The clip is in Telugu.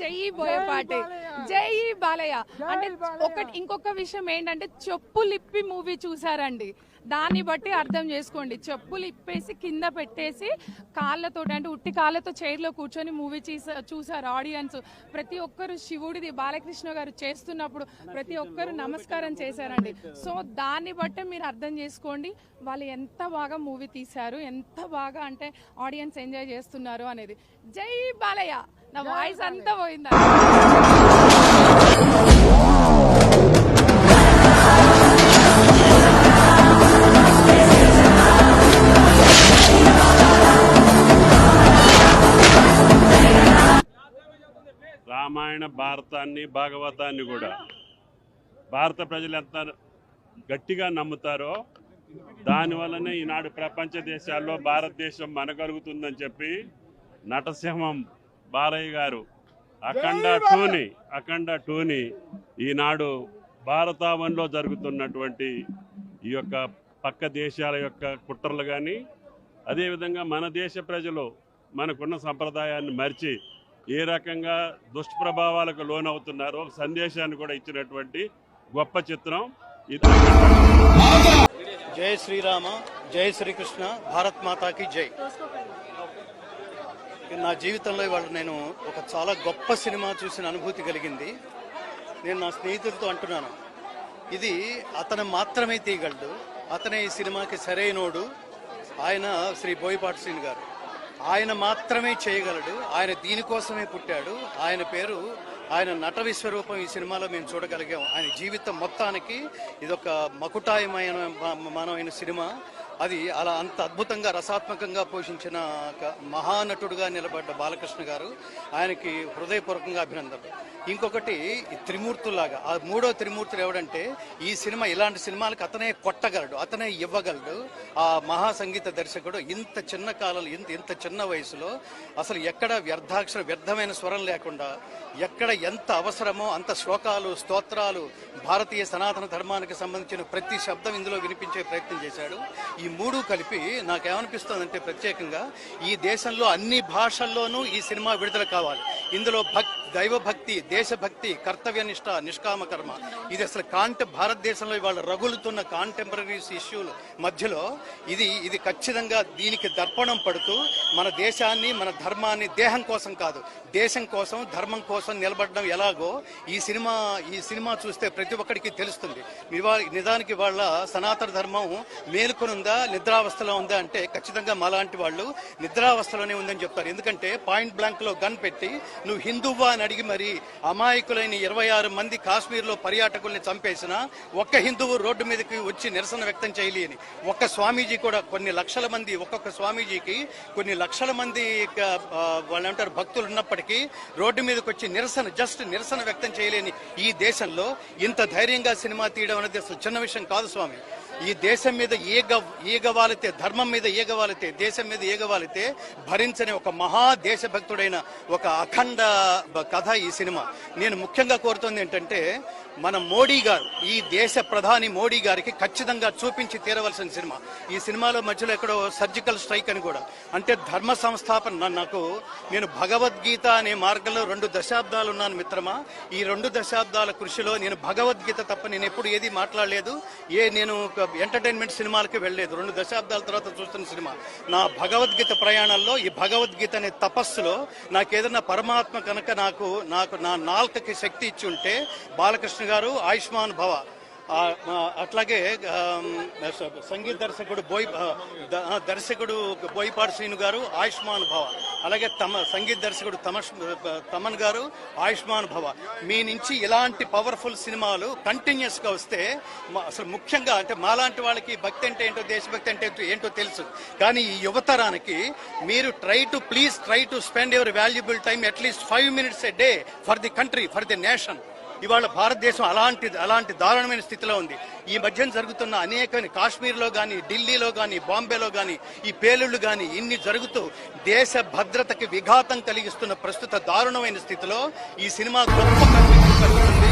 జై బోయపాటి, జై బాలయ్య. అంటే ఇంకొక విషయం ఏంటంటే చెప్పులు ఇప్పి మూవీ చూసారండి, దాన్ని బట్టి అర్థం చేసుకోండి. చెప్పులు ఇప్పేసి కింద పెట్టేసి కాళ్ళతో అంటే ఉట్టి కాళ్ళతో చైర్లో కూర్చొని మూవీ చూసారు ఆడియన్స్. ప్రతి ఒక్కరు శివుడిది బాలకృష్ణ గారు చేస్తున్నప్పుడు ప్రతి ఒక్కరు నమస్కారం చేశారండి. సో దాన్ని బట్టే మీరు అర్థం చేసుకోండి వాళ్ళు ఎంత బాగా మూవీ తీశారు, ఎంత బాగా అంటే ఆడియన్స్ ఎంజాయ్ చేస్తున్నారు అనేది. జై బాలయ్య. నా వాయిస్ అంతా పోయిందా? రామాయణ భారతాన్ని భాగవతాన్ని కూడా భారత ప్రజలు ఎంత గట్టిగా నమ్ముతారో దానివల్లనే ఈనాడు ప్రపంచ దేశాల్లో భారతదేశం మనగలుగుతుందని చెప్పి నటసింహం బాలయ్య గారు అఖండ టూని ఈనాడు భారతావనిలో జరుగుతున్నటువంటి ఈ యొక్క పక్క దేశాల యొక్క కుట్రలు కానీ అదేవిధంగా మన దేశ ప్రజలు మనకున్న సంప్రదాయాన్ని మరిచి ఏ రకంగా దుష్ప్రభావాలకు లోనవుతున్నారో సందేశాన్ని కూడా ఇచ్చినటువంటి గొప్ప చిత్రం ఇది. జై శ్రీరామ, జై శ్రీకృష్ణ, భారత్ మాతాకి జై. నా జీవితంలో ఇవాళ నేను ఒక చాలా గొప్ప సినిమా చూసిన అనుభూతి కలిగింది. నేను నా స్నేహితులతో అంటున్నాను, ఇది అతను మాత్రమే తీయగలడు, అతనే ఈ సినిమాకి సరైనోడు. ఆయన శ్రీ బోయపాటి శ్రీను గారు, ఆయన మాత్రమే చేయగలడు, ఆయన దీనికోసమే పుట్టాడు. ఆయన పేరు, ఆయన నట విశ్వరూపం ఈ సినిమాలో మేము చూడగలిగాం. ఆయన జీవితం మొత్తానికి ఇదొక మకుటాయమైన సినిమా. అది అలా అంత అద్భుతంగా రసాత్మకంగా పోషించిన మహానటుడుగా నిలబడ్డ బాలకృష్ణ గారు, ఆయనకి హృదయపూర్వకంగా అభినందనలు. ఇంకొకటి త్రిమూర్తులాగా ఆ మూడో త్రిమూర్తులు ఎవడంటే, ఈ సినిమా ఇలాంటి సినిమాలకు అతనే కొట్టగలడు, అతనే ఇవ్వగలడు. ఆ మహాసంగీత దర్శకుడు ఇంత చిన్న కాలంలో ఇంత చిన్న వయసులో అసలు ఎక్కడ వ్యర్థమైన స్వరం లేకుండా ఎక్కడ ఎంత అవసరమో అంత శ్లోకాలు, స్తోత్రాలు, భారతీయ సనాతన ధర్మానికి సంబంధించిన ప్రతి శబ్దం ఇందులో వినిపించే ప్రయత్నం చేశాడు. ఈ మూడు కలిపి నాకేమనిపిస్తుందంటే, ప్రత్యేకంగా ఈ దేశంలో అన్ని భాషల్లోనూ ఈ సినిమా విడుదల కావాలి. ఇందులో దైవభక్తి, దేశభక్తి, కర్తవ్యనిష్ట, నిష్కామ కర్మ, ఇది అసలు భారతదేశంలో ఇవాళ రగులుతున్న కాంటెంపరీస్ ఇష్యూల మధ్యలో ఇది ఖచ్చితంగా దీనికి దర్పణం పడుతూ మన దేశాన్ని, మన ధర్మాన్ని, దేహం కోసం కాదు దేశం కోసం, ధర్మం కోసం నిలబడడం ఎలాగో ఈ సినిమా చూస్తే ప్రతి ఒక్కరికి తెలుస్తుంది. నిజానికి వాళ్ళ సనాతన ధర్మం మేలుకొనుందా, నిద్రావస్థలో ఉందా అంటే ఖచ్చితంగా మాలాంటి వాళ్ళు నిద్రావస్థలోనే ఉందని చెప్తారు. ఎందుకంటే పాయింట్ బ్లాంక్ లో గన్ పెట్టి నువ్వు హిందువా అని అడిగి మరి అమాయకులైన 26 మంది కాశ్మీర్లో పర్యాటకుల్ని చంపేసిన ఒక్క హిందువు రోడ్డు మీదకి వచ్చి నిరసన వ్యక్తం చేయలేని ఒక్క స్వామీజీ కూడా, కొన్ని లక్షల మంది, ఒక్కొక్క స్వామీజీకి కొన్ని లక్షల మంది వాళ్ళు ఏమంటారు భక్తులు ఉన్నప్పటికీ రోడ్డు మీదకి వచ్చి నిరసన వ్యక్తం చేయలేని ఈ దేశంలో ఇంత ధైర్యంగా సినిమా తీయడం అనేది అసలు చిన్న విషయం కాదు స్వామి. ఈ దేశం మీద ఈగవాలితే, ధర్మం మీద ఈగవాలితే, దేశం మీద ఈగవాలితే భరించని ఒక మహా దేశభక్తుడైన ఒక అఖండ కథ ఈ సినిమా. నేను ముఖ్యంగా కోరుతుంది ఏంటంటే, మన మోడీ గారు, ఈ దేశ ప్రధాని మోడీ గారికి ఖచ్చితంగా చూపించి తీరవలసిన సినిమా. ఈ సినిమాలో మధ్యలో ఎక్కడో సర్జికల్ స్ట్రైక్ అని కూడా, అంటే ధర్మ సంస్థాపన. నేను భగవద్గీత అనే మార్గంలో 2 దశాబ్దాలు ఉన్నాను మిత్రమా. ఈ 2 దశాబ్దాల కృషిలో నేను భగవద్గీత తప్ప నేను ఎప్పుడు ఏది మాట్లాడలేదు, నేను ఎంటర్టైన్మెంట్ సినిమాలకి వెళ్ళలేదు. 2 దశాబ్దాల తర్వాత చూస్తున్న సినిమా. నా భగవద్గీత ప్రయాణంలో, ఈ భగవద్గీత అనే తపస్సులో నాకు ఏదైనా పరమాత్మ కనుక నాకు నా నాల్కకి శక్తి ఇచ్చి ఉంటే బాలకృష్ణ గారు ఆయుష్మాన్ భవ. అట్లాగే సంగీత దర్శకుడు బోయపాటి శ్రీను గారు ఆయుష్మాన్ భవ. అలాగే సంగీత దర్శకుడు తమన్ గారు ఆయుష్మాన్ భవ. మీ నుంచి ఇలాంటి పవర్ఫుల్ సినిమాలు కంటిన్యూస్ గా వస్తే అసలు ముఖ్యంగా అంటే మాలాంటి వాళ్ళకి భక్తి అంటే ఏంటో, దేశభక్తి అంటే ఏంటో తెలుసు. కానీ ఈ యువతరానికి మీరు please try to spend your valuable time at least 5 minutes a day for the country, for the nation. ఇవాళ భారతదేశం అలాంటి దారుణమైన స్థితిలో ఉంది. ఈ మధ్యన జరుగుతున్న అనేక కాశ్మీర్లో కానీ, ఢిల్లీలో కానీ, బాంబేలో కానీ ఈ పేలుళ్లు కానీ ఇన్ని జరుగుతూ దేశ భద్రతకి విఘాతం కలిగిస్తున్న ప్రస్తుత దారుణమైన స్థితిలో ఈ సినిమా గొప్ప కనువిందు కలుగుతుంది.